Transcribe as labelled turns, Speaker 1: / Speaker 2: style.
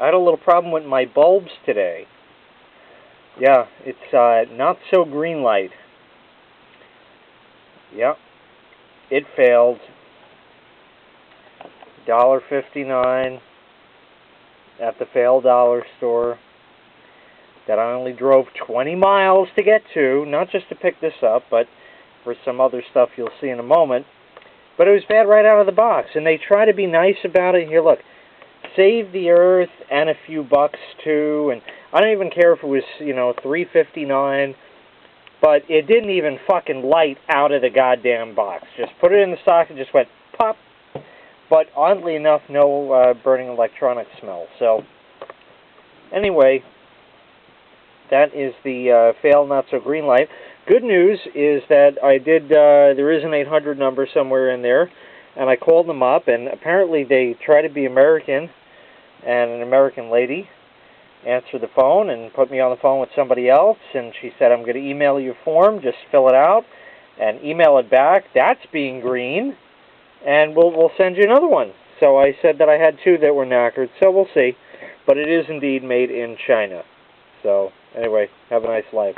Speaker 1: I had a little problem with my bulbs today. Yeah, it's Not-So-Greenlite. Yep, it failed. $1.59 at the failed dollar store that I only drove 20 miles to get to, not just to pick this up, but for some other stuff you'll see in a moment. But it was bad right out of the box, and they try to be nice about it. Here, look, save the earth and a few bucks too, and I don't even care if it was, $3.59, but it didn't even fucking light out of the goddamn box. Just put it in the socket and just went pop. But oddly enough, no burning electronic smell. So, anyway, that is the failed Not-So-Greenlite. Good news is that I did, there is an 800 number somewhere in there, and I called them up, and apparently they try to be American, and an American lady answered the phone and put me on the phone with somebody else, and she said, I'm going to email you a form, just fill it out, and email it back. That's being green, and we'll send you another one. So I said that I had two that were knackered, so we'll see. But it is indeed made in China. So, anyway, have a nice life.